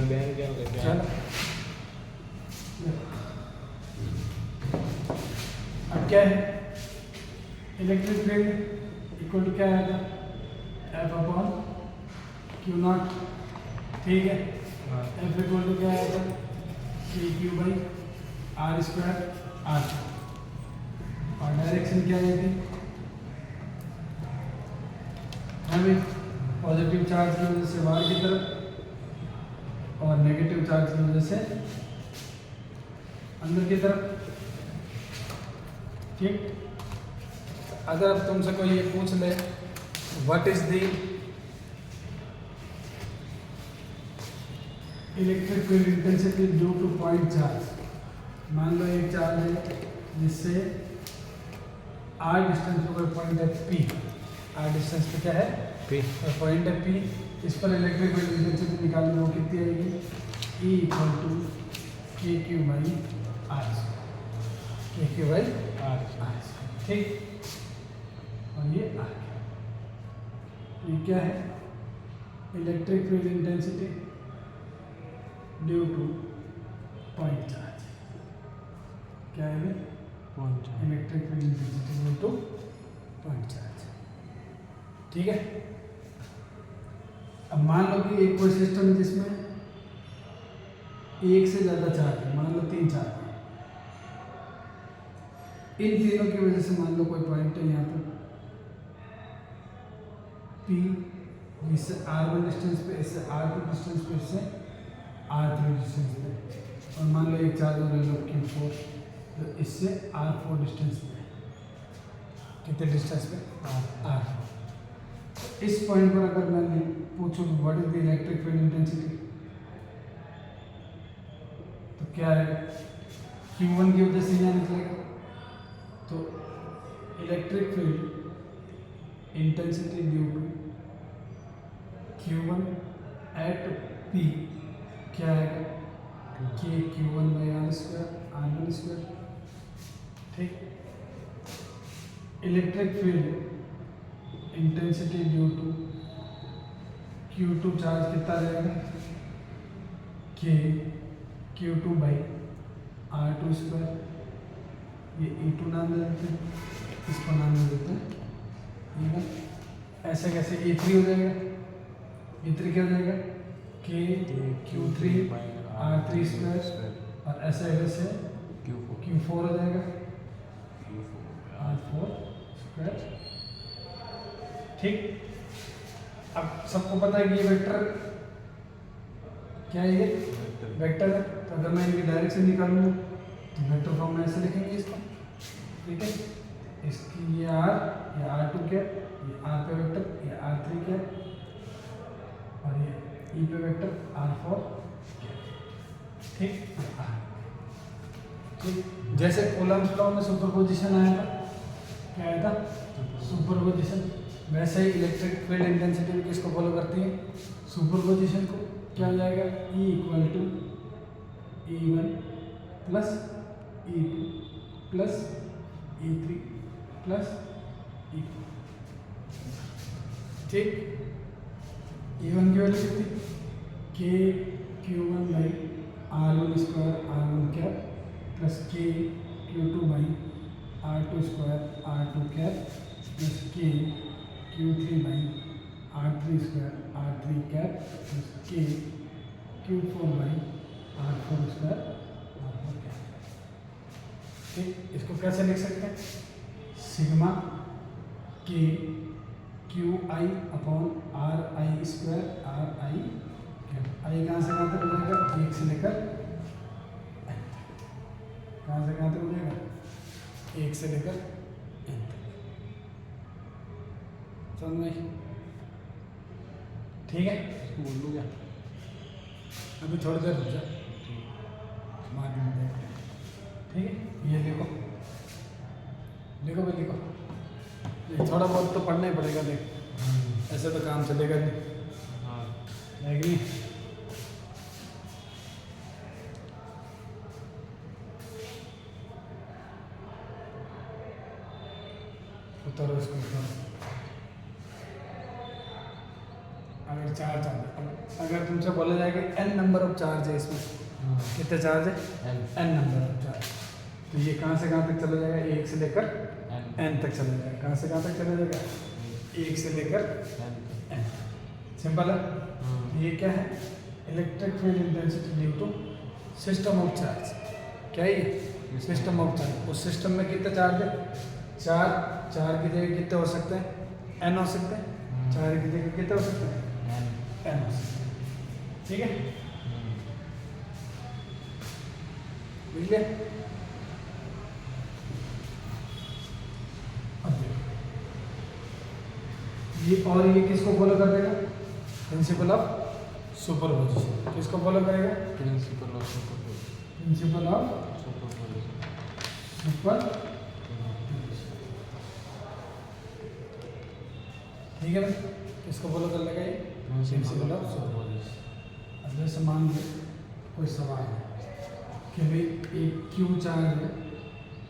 बहन क्या लेके चल अब क्या है, इलेक्ट्रिक फील्ड इक्वल टू क्या आएगा, एफ अपॉन क्यू नॉट, ठीक है। एफ इक्वल टू क्या आएगा, K Q by are square R, और डायरेक्शन क्या आएगी, हमें पॉजिटिव चार्ज की वजह से बाहर की तरफ और नेगेटिव चार्ज की वजह से अंदर की तरफ, ठीक। अगर अब तुमसे कोई ये पूछ ले what is the electric field intensity due two point charge, मान लो एक चार्ज है जिससे आर डिस्टेंस पर कोई पॉइंट है पी, आर डिस्टेंस पे क्या है पी, पॉइंट है पी, इस पर इलेक्ट्रिक फील्ड इंटेंसिटी निकालनी हो कितनी आएगी, ई इक्वल टू के क्यू बाई आर, के क्यू बाई आर, ठीक। और ये आ गया, ये क्या है, electric field intensity due two point charge, क्या है ये, electric field intensity due two point charge, ठीक है। अब मान लो कि एक कोई सिस्टम है जिसमें एक से ज़्यादा चार्ज है, मान लो 3 चार्ज है, इन तीनों की वजह से मान लो कोई पॉइंट है यहाँ पर P, इससे R1 डिस्टेंस पे, इससे R2 डिस्टेंस पे, इससे R3 डिस्टेंस पे, और मान लो एक चार्ज और ले लो Q4, तो इससे R4 डिस्टेंस पे, कितने डिस्टेंस पे, R4। इस पॉइंट पर अगर मैं पूछूं what is the electric field intensity, तो क्या है, Q1 की वजह से यहाँ निकलेगा, तो electric field intensity due to Q1 at P क्या आएगा, k Q1 by are square R1 square, ठीक। Electric field intensity due to Q2 charge कितना रहेगा, के Q2 बाई R2 स्क्वायर, ये E2 नाम दे देते हैं, इसको नाम दे देते हैं E1, ऐसे कैसे E3 हो जाएगा, E3 क्या हो जाएगा, के Q3 R3 स्क्वायर, और ऐसे कैसे Q4 हो जाएगा R4 स्क्वायर, ठीक। अब सबको पता है कि ये वेक्टर क्या है, ये वेक्टर है, तो अगर मैं इनकी डायरेक्शन निकालूंगा तो वेक्टर फॉर्म में ऐसे लिखेंगे इसको, ठीक है। इसकी ये R, ये R2 क्या, ये R पे वेक्टर, ये R3 क्या, और ये E पे वेक्टर R4 क्या, ठीक। ठीक, जैसे कूलम्ब्स लॉ में सुपरपोजिशन आया था, क्या आया था, सुपरपोजिशन, वैसे ही इलेक्ट्रिक फील्ड इंटेंसिटी भी किसको फॉलो करती है, सुपरपोजिशन को। क्या हो जाएगा, E equal to E1 plus E2 plus E3 plus E4, ठीक। E1 की वैल्यू कितनी, के Q1 by R1 square R1 cap plus के Q2 by R2 square R2 cap plus के Q3 by R3 square R3 cap plus के Q4 by R4 square R4 cap, ठीक। इसको कैसे लिख सकते हैं, sigma k q i upon r i square r i cap, i कहाँ से कहाँ तक हो जाएगा, 1 से लेकर कहाँ से कहाँ तक हो जाएगा, 1 से लेकर n तक, समझ में, ठीक है। बोल दूँ क्या, अभी थोड़ी देर रुक जा, बाद में देखते हैं, ठीक है। ये लिखो, लिखो भाई लिखो, ये थोड़ा बहुत तो पढ़ना ही पड़ेगा, देख ऐसे तो काम चलेगा नहीं, हाँ है कि नहीं। उतारो इसको, उतारो, अगर चार्ज अगर तुमसे बोला जाए कि n नंबर ऑफ चार्ज है इसमें, कितने चार्ज है? n number of charge. तो ये कहाँ से कहाँ तक चला जाएगा? 1 से लेकर n तक चला जाएगा। कहाँ से कहाँ तक चला जाएगा? 1 से लेकर n। सिंपल है। ये क्या है? Electric field intensity due to system of charge. क्या है ये? System of charge. उस सिस्टम में कितने चार्ज है? 4 की जगह कितने हो सकते हैं? n हो सकते हैं। 4 की जगह कितने हो सकते हैं? n हो सकते हैं। ठीक है, बुझ लिया? अब देखो, ये और ये किसको फॉलो कर देगा? Principle of superposition. किसको फॉलो करेगा? Principle of superposition. Principle of super. ठीक है भाई, किसको फॉलो कर लेगा? ये प्रिंसिपल ऑफ सुपरपोजिशन। अब जैसे मान लो कोई सवाल है कि भाई एक क्यू चार्ज है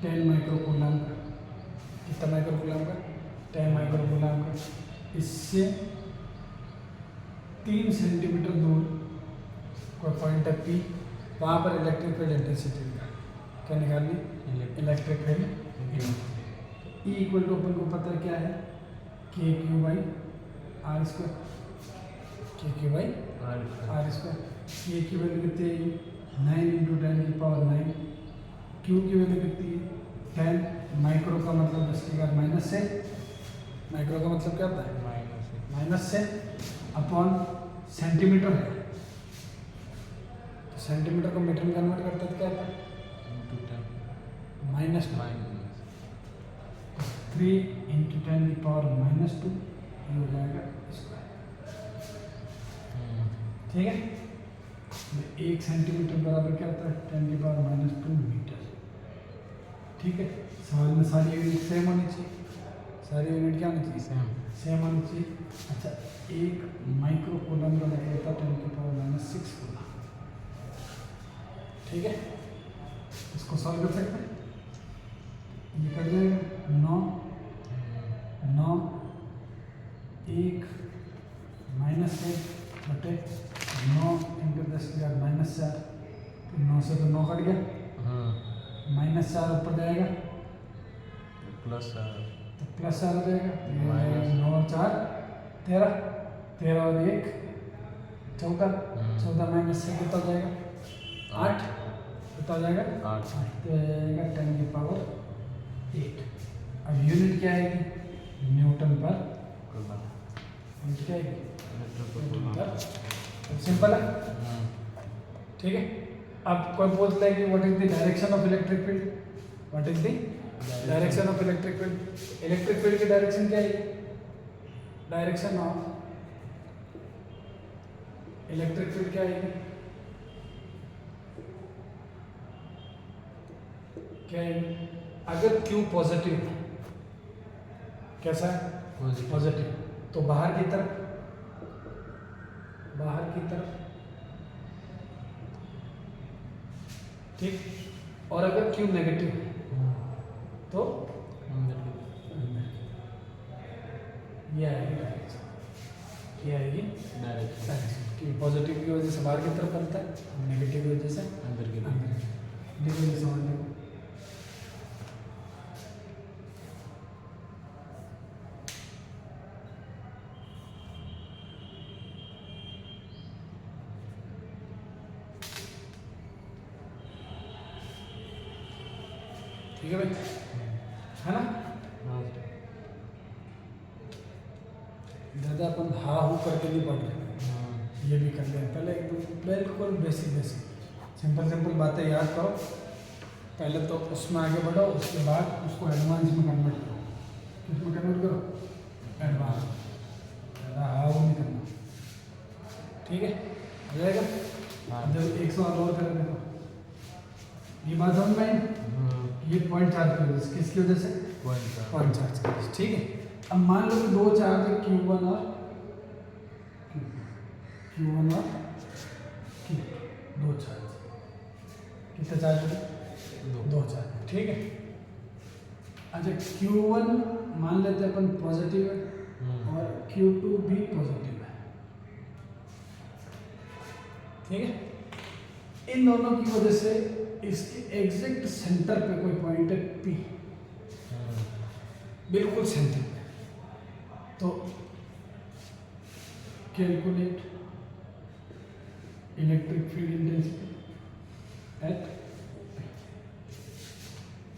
10 माइक्रोकूलम का। कितना माइक्रोकूलम का? 10 माइक्रोकूलम का। इससे 3 सेंटीमीटर दूर कोई पॉइंट है P, वहाँ पर इलेक्ट्रिक फील्ड इंटेंसिटी निकालनी। क्या निकालनी? Electric field. E equal to अपन को पता क्या है? K Q by are square. K Q by are square. K की वैल्यू कितनी है? 9 इंटू 10 की पावर 9। क्यू की वैल्यू कितनी है? 10। माइक्रो का मतलब इसके बाद माइनस से। माइक्रो का मतलब क्या होता है? माइनस से अपॉन सेंटीमीटर है, तो सेंटीमीटर को मीटर में कन्वर्ट करते तो क्या होता है? माइनस 3 इंटू 10 की पावर -2 ये हो जाएगा स्क्वायर। ठीक है, 1 सेंटीमीटर बराबर क्या होता है? 10 की पावर -2 मीटर। ठीक है, सवाल में सारी यूनिट सेम होनी चाहिए। सारी यूनिट क्या होनी चाहिए? सेम होनी चाहिए। अच्छा, 1 माइक्रोकूलम का मतलब होता है 10 की पावर -6 कूलम। ठीक है, इसको सॉल्व कर सकते हैं। ये कर जाएगा 9 1 -1 बटे 9 इंटू 10 की पावर -4। तो 9 से तो 9 कट गया। -4 ऊपर जाएगा तो +4 हो जाएगा। 9 और 4 13, 13 और 1 14, 14 माइनस से कितना हो जाएगा? 8। कितना हो जाएगा? 8 तो जाएगा 10 की पावर 8। अब यूनिट क्या आएगी? न्यूटन पर यूनिट क्या आएगी? न्यूटन पर। सिंपल है। ठीक है, अब कोई पूछ ले कि what is the direction of electric field? What is the direction of electric field? Electric field की डायरेक्शन क्या है? डायरेक्शन ऑफ इलेक्ट्रिक फील्ड क्या है? क्या है? अगर Q पॉजिटिव है, कैसा है? पॉजिटिव, तो बाहर की तरफ ठीक। और अगर Q नेगेटिव है तो ये आएगी डायरेक्शन। ये आएगी डायरेक्शन। कि पॉजिटिव की वजह से बाहर की तरफ बनता है, नेगेटिव की वजह से अंदर की तरफ। देखो ये समझ लो। ठीक है भाई, है ना? ज़्यादा अपन हा हू करके नहीं पढ़ रहे, ये भी कर लें। पहले एकदम बिल्कुल बेसिक सिंपल बातें याद करो। पहले तो उसमें आगे बढ़ो, उसके बाद उसको एडवांस में कन्वर्ट करो। किसमें कन्वर्ट करो? एडवांस। ज़्यादा हा हू नहीं करना। ठीक है, हो जाएगा। जब एक सवाल और करें, देखो ये बात समझ में आई? ये पॉइंट चार्ज की वजह से। किसकी वजह से? पॉइंट चार्ज की वजह से। ठीक है, अब मान लो कि दो चार्ज है Q1 और Q2। दो चार्ज। कितने चार्ज है? दो चार्ज। ठीक है, अच्छा Q1 मान लेते हैं अपन पॉजिटिव है और Q2 भी पॉजिटिव है। ठीक है। इन दोनों की वजह से इसके एग्जैक्ट सेंटर पे कोई पॉइंट है P, बिल्कुल सेंटर पे। तो calculate electric field intensity eight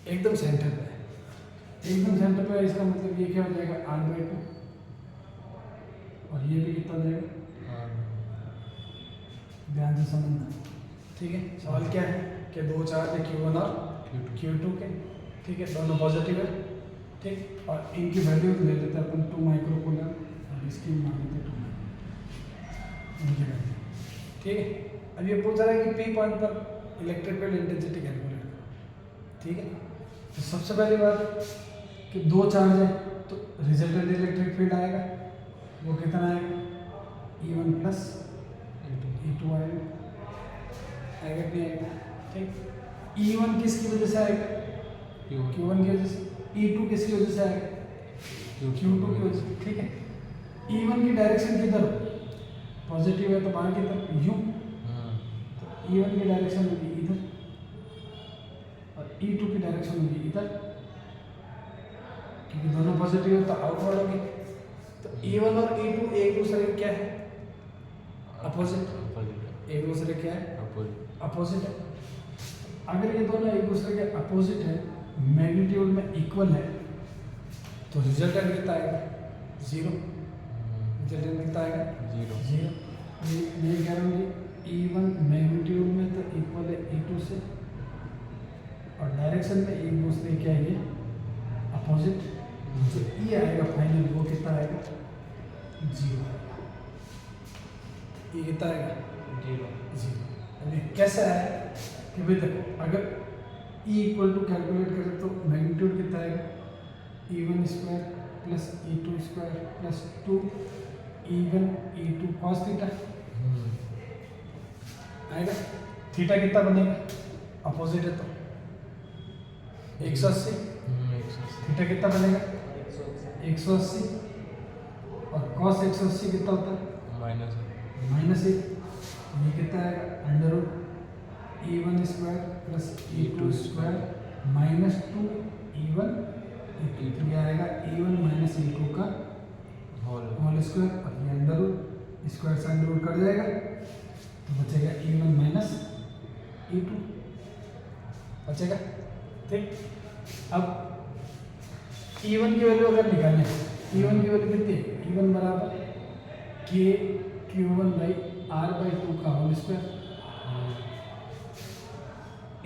एकदम सेंटर पे है, एकदम सेंटर पे है। इसका मतलब ये क्या हो जाएगा R/2, और ये भी कितना हो जाएगा, ध्यान से समझना। ठीक है, सवाल क्या है कि दो चार्ज है Q1 और Q2 के, ठीक है, दोनों पॉजिटिव है, ठीक, और इनकी वैल्यू ले लेते हैं अपन 2 माइक्रोकूलम और इसकी मान लेते हैं 2 माइक्रो, इनकी वैल्यू, ठीक है। अब ये पूछ रहा है कि P पॉइंट पर इलेक्ट्रिक फील्ड इंटेंसिटी कैलकुलेट करो, ठीक है। तो सबसे पहली बात कि दो चार्ज है तो रिजल्टेंट इलेक्ट्रिक फील्ड आएगा, वो कितना आएगा, E1 प्लस E2 आएगा, आएगा कि नहीं आएगा, ठीक। E1 किसकी वजह से आएगा, Q1 की वजह से। E2 किसकी वजह से आएगा, Q2 की वजह से, ठीक है। E1 की डायरेक्शन किधर, पॉजिटिव है तो बाहर की तरफ यूं, तो E1 की डायरेक्शन होगी इधर और E2 की डायरेक्शन होगी इधर, क्योंकि दोनों पॉजिटिव है तो आउटवर्ड होगी। तो E1 और E2 एक दूसरे के क्या है, अपोजिट, एक दूसरे क्या है, अपोजिट है। अगर ये दोनों एक दूसरे के अपोजिट है, मैग्नीट्यूड में इक्वल है, तो रिजल्टेंट कितना आएगा, 0। रिजल्टेंट कितना आएगा, 0। ये कह रहा हूँ E1 मैग्नीट्यूड में तो इक्वल है E2 से, और डायरेक्शन में एक दूसरे क्या है, ये अपोजिट। जो ये आएगा फाइनल, वो कितना आएगा, 0 आएगा। ये कितना आएगा, 0। अभी कैसा है कि भाई देखो, अगर E इक्वल टू कैलकुलेट करें तो मैग्नीट्यूड कितना आएगा, E1 square plus E2 square plus 2 E1 E2 cos theta आएगा। थीटा कितना बनेगा, अपोजिट है तो 180। थीटा कितना बनेगा, 180, और cos 180 कितना होता है, -1। ये कितना आएगा, under root E1 square plus E2 square minus 2 E1 E2, ये आएगा E1 माइनस E2 का होल स्क्वायर, और ये अंडर रूट स्क्वायर से अंडर रूट कट जाएगा तो बचेगा E1 माइनस E2 बचेगा, ठीक। अब E1 की वैल्यू अगर निकालनी है, E1 की वैल्यू कितनी है, E1 बराबर K Q1/R/2 का होल स्क्वायर।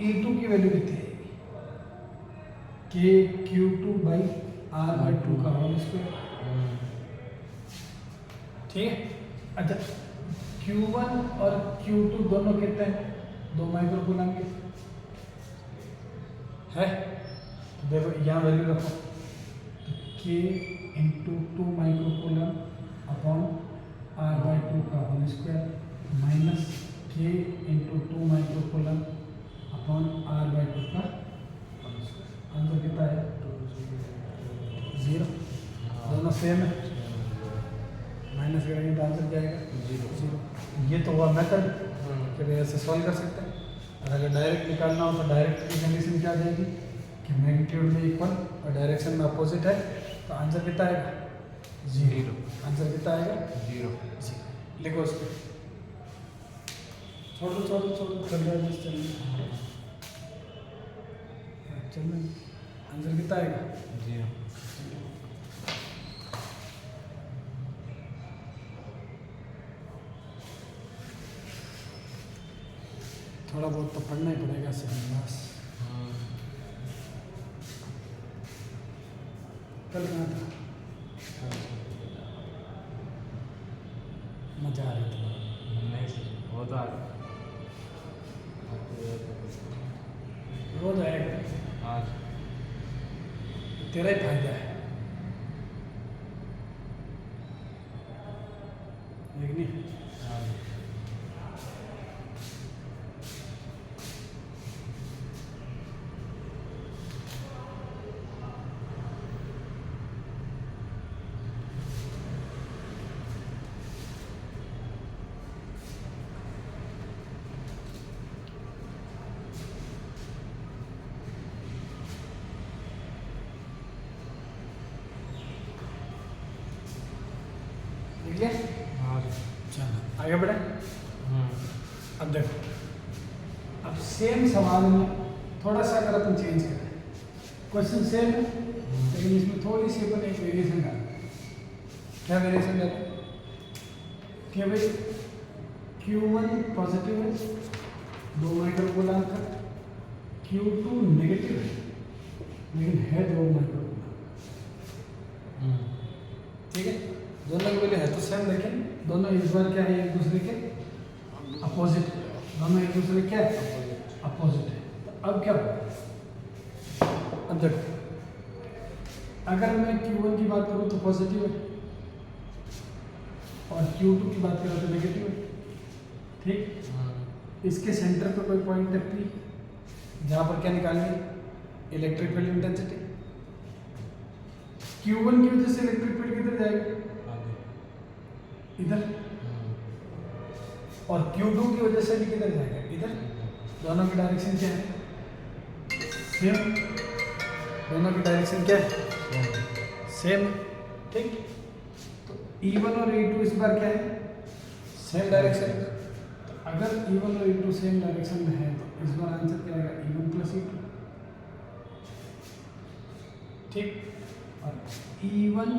E2 की वैल्यू कितनी है, K Q2/R/2 का होल स्क्वायर, ठीक है। अच्छा, Q1 और Q2 दोनों कितने हैं, 2 माइक्रोकूलम के है, तो देखो यहाँ वैल्यू रखो, तो K × 2 माइक्रोकूलम अपॉन R/2 का whole square minus K × 2 microcoulomb upon R/2 का होल स्क्वायर। आंसर कितना है, 0। दोनों सेम है, माइनस करेंगे तो आंसर क्या आएगा, 0। ये तो हुआ मेथड, फिर ऐसे सॉल्व कर सकते हैं। और अगर डायरेक्ट निकालना हो तो डायरेक्ट की कंडीशन क्या आ जाएगी कि मैग्नीट्यूड में इक्वल और डायरेक्शन में अपोजिट है, तो आंसर कितना आएगा, 0। आंसर कितना आएगा, 0। लिखो उसको, छोड़ो चल रहा है, चल रहा है। आंसर कितना आएगा, 0। थोड़ा बहुत तो पढ़ना ही पड़ेगा सिलेबस, कल कहाँ था, मजा आ रही थी, नहीं सर, वो तो रोज आएगा, आज तेरा ही फायदा है, लेकिन क्लियर? हाँ चलो आगे बढ़े। हम्म अब देखो, अब सेम सवाल में थोड़ा सा अगर अपन चेंज करें, क्वेश्चन सेम है लेकिन इसमें थोड़ी सी अपन एक वेरिएशन डालें। क्या वेरिएशन डालें कि भाई Q1 पॉजिटिव है 2 माइक्रोकूलम का, Q2 नेगेटिव है लेकिन है 2 माइक्रोकूलम। ठीक है, दोनों के वैल्यू है तो सेम, लेकिन दोनों इस बार क्या है, एक दूसरे के अपोजिट, दोनों एक दूसरे क्या है, अपोजिट है। तो अब क्या होगा, अब देखो अगर मैं Q1 की बात करूँ तो पॉजिटिव है और Q2 की बात करूँ तो नेगेटिव है। ठीक, इसके सेंटर पर कोई पॉइंट है P, जहाँ पर क्या निकालनी, इलेक्ट्रिक फील्ड इंटेंसिटी। Q1 की वजह से इलेक्ट्रिक फील्ड किधर जाएगा, इधर, और Q2 की वजह से भी किधर जाएगा, इधर। दोनों की डायरेक्शन क्या है, सेम, दोनों की डायरेक्शन क्या है, सेम। ठीक, तो E1 और E2 इस बार क्या है, सेम डायरेक्शन। तो अगर E1 और E2 सेम डायरेक्शन में है तो इस बार आंसर क्या आएगा, E1 प्लस E2। ठीक, और E1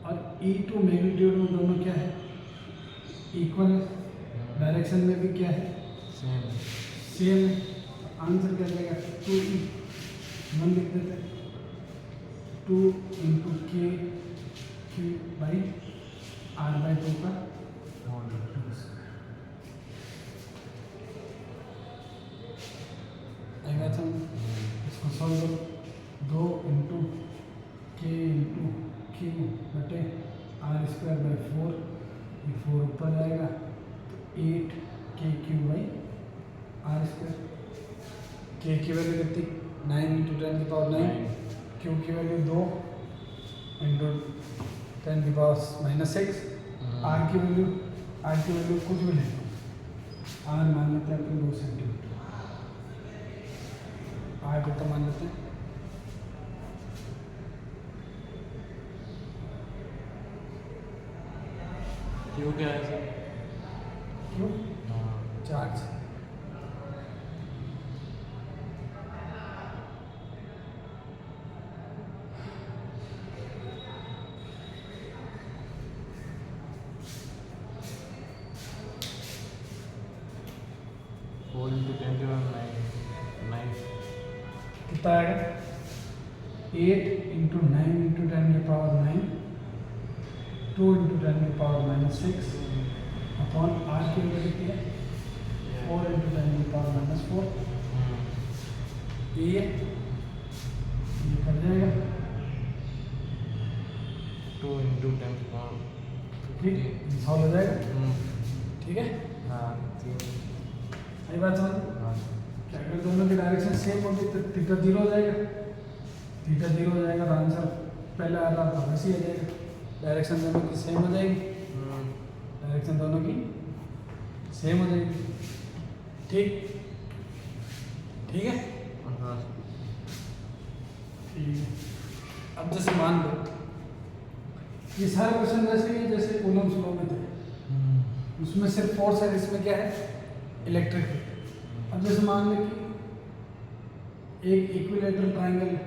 और E2 मैग्नीट्यूड में दोनों क्या है, इक्वल है, डायरेक्शन में भी क्या है, सेम है। तो आंसर क्या जाएगा, 2E, 1 लिख देते हैं, 2 इंटू के क्यू बाई आर बाई 2 का आएगा। तो इसको सॉल्व करो, 2 इंटू के इंटू क्यू बटे आर स्क्वायर बाई 4, ये 4 ऊपर जाएगा तो 8 के Q by are square. K की वैल्यू कितनी, 9 इंटू 10 की पावर 9, क्यू की वैल्यू 2 इंटू 10 की पावर -6, आर की वैल्यू कुछ भी नहीं, आर मान लेते हैं अपन 2 सेंटीमीटर, आर कितना मान लेते हैं, क्यों क्या है सर? क्यों, चार्ज। कितना आएगा, 8 इंटू 9 इंटू 10 की पावर 9, 2 इंटू 10 की पावर -6 अपॉन आर की वैल्यू कितनी है, 4 इंटू 10 की पावर -4। ये कट जाएगा, 2 इंटू 10 की पावर, ठीक, सॉल्व हो जाएगा। ठीक है, हाँ 3, सही बात समझ। हाँ क्या अगर दोनों की डायरेक्शन सेम होगी तो थीटा 0 हो जाएगा, थीटा 0 हो जाएगा तो आंसर पहले आ रहा था वैसे ही आ जाएगा, डायरेक्शन दोनों की सेम हो जाएगी, डायरेक्शन दोनों की सेम हो जाएगी। ठीक, ठीक है, हाँ ठीक है। अब जैसे मान लो ये सारे क्वेश्चन वैसे ही जैसे कूलम्स लॉ में थे, उसमें सिर्फ फोर्स है, इसमें क्या है, इलेक्ट्रिक फील्ड। अब जैसे मान लो कि एक इक्विलेटरल ट्रायंगल है,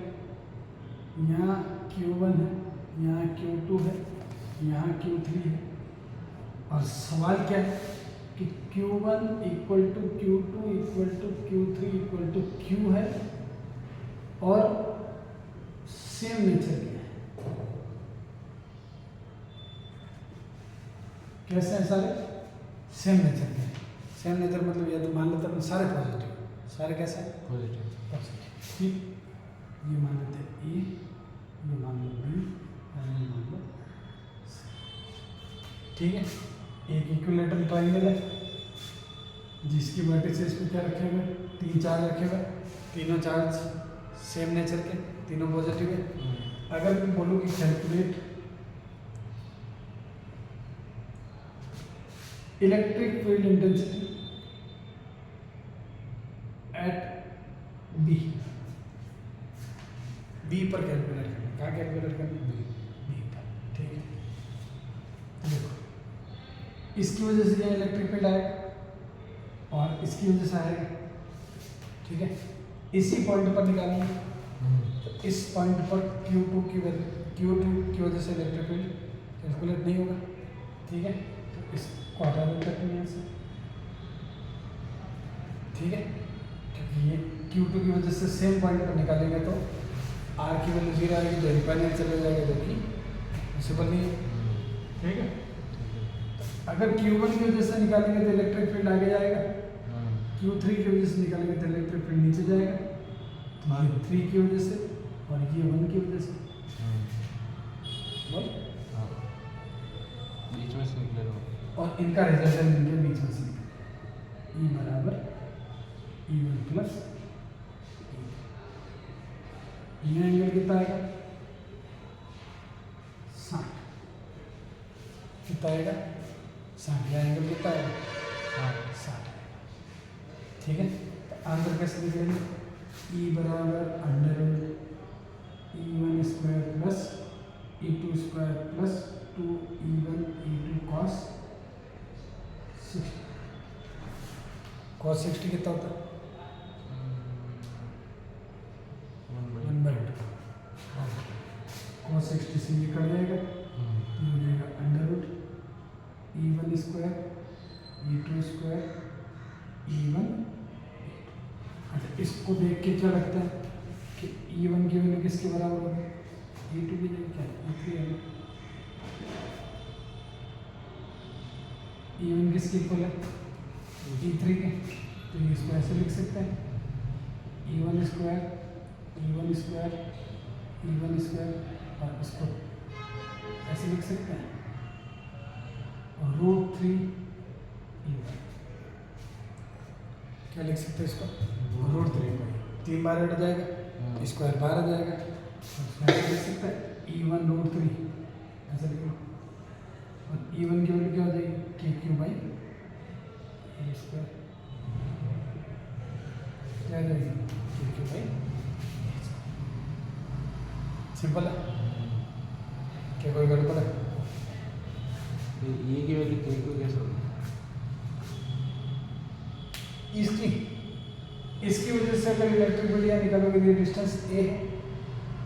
यहाँ Q1 है, यहाँ Q2 है, यहाँ Q3 है, और सवाल क्या है कि Q1 equal to Q2 equal to Q3 equal to Q है और सेम नेचर के है। कैसे हैं सारे, सेम नेचर के हैं। सेम नेचर मतलब ये तो मान लेते हैं सारे पॉजिटिव, सारे कैसे हैं, पॉजिटिव। पॉजिटिव। ठीक, ये मान लेते हैं ए, ये मान लो बी, ये मान लो C। ठीक है, एक इक्विलेटरल ट्रायंगल है जिसकी वर्टिसेस पे क्या रखे हुए, 3 चार्ज रखे हुए, तीनों चार्ज सेम नेचर के, तीनों पॉजिटिव है। अगर मैं बोलूँ कि calculate electric field intensity at B, B पर कैलकुलेट करना, क्या कैलकुलेट करना, बी पर। ठीक है, इसकी वजह से यहाँ इलेक्ट्रिक फील्ड आएगा और इसकी वजह से आएगा, ठीक है। इसी पॉइंट पर निकालेंगे, तो इस पॉइंट पर Q2 की वजह से इलेक्ट्रिक फील्ड कैलकुलेट नहीं होगा, ठीक है। तो इसको हटा देते हैं यहाँ से, ठीक है। क्योंकि ये Q2 की वजह से सेम पॉइंट पर निकालेंगे तो R की वैल्यू 0 आएगी, जो रिपेंडेंट चले जाएगा, जो कि पॉसिबल नहीं है, ठीक है। अगर Q1 की वजह से निकालेंगे तो इलेक्ट्रिक फील्ड आगे जाएगा, Q3 की वजह से निकालेंगे तो इलेक्ट्रिक फील्ड नीचे जाएगा। तो ये 3 की वजह से और ये 1 की वजह से, बोल, बीच में से निकलेगा। और इनका रिजल्टेंट इनके बीच में से निकलेगा। E बराबर E1 प्लस ये एंगल कितना आएगा 60, कितना आएगा 60, यह एंगल कितना आएगा 60, ठीक है। तो आंसर कैसे निकलेंगे, E बराबर under E1 square plus E2 square plus 2E1 E2 cos 60, cos 60 कितना होता है 1/2, कॉस 60 से ये कट जाएगा, ये हो जाएगा under root E1 square E2 square E1। अच्छा, इसको देख के क्या लगता है कि E1 की वैल्यू किसके बराबर होगी, E2 की जगह क्या E3 है, E1 किसके इक्वल है E3 के, तो ये इसको ऐसे लिख सकते हैं E1 square E1 square E1 square, और इसको ऐसे लिख सकते हैं और √3 E1, क्या लिख सकते हैं इसको √3, 3 बार हट जाएगा, स्क्वायर बाहर आ जाएगा, तो ऐसे लिख सकते हैं E1 √3, ऐसे लिख लो। और E1 की वैल्यू क्या हो जाएगी KQ/A स्क्वायर, क्या आ जाएगी KQ/A, सिंपल है, क्या कोई गड़बड़ है, ये की वैल्यू K2 कैसे होगी, इसकी वजह से अगर इलेक्ट्रिक फील्ड यहाँ निकालोगे ये डिस्टेंस A है,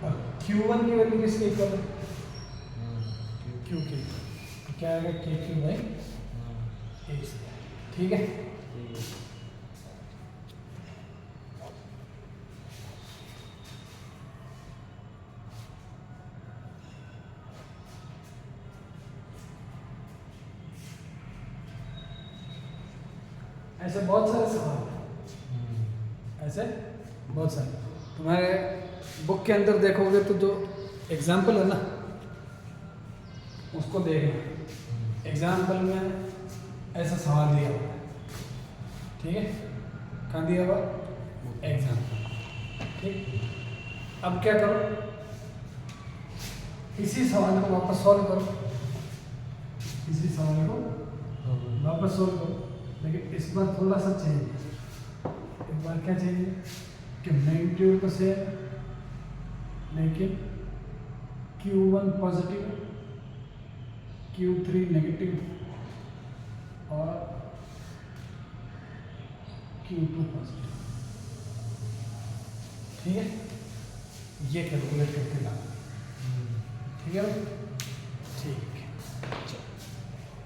और Q1 की वैल्यू किसके इक्वल है Q के, तो क्या आएगा KQ/A, ठीक है। ऐसे बहुत सारे सवाल हैं, ऐसे बहुत सारे, तुम्हारे बुक के अंदर देखोगे तो जो एग्जाम्पल है ना उसको देखना, एग्जाम्पल में ऐसा सवाल दिया हुआ है, ठीक है, कहाँ दिया हुआ एग्जाम्पल, ठीक। अब क्या करो, इसी सवाल को वापस सॉल्व करो, इसी सवाल को वापस सॉल्व करो, लेकिन इस बार थोड़ा सा चेंज है, एक बार क्या चेंज है कि मैग्नीट्यूड को से, लेकिन Q1 पॉजिटिव Q3 नेगेटिव और Q2 पॉजिटिव, ठीक है, ये कैलकुलेट करके लाओ, ठीक है।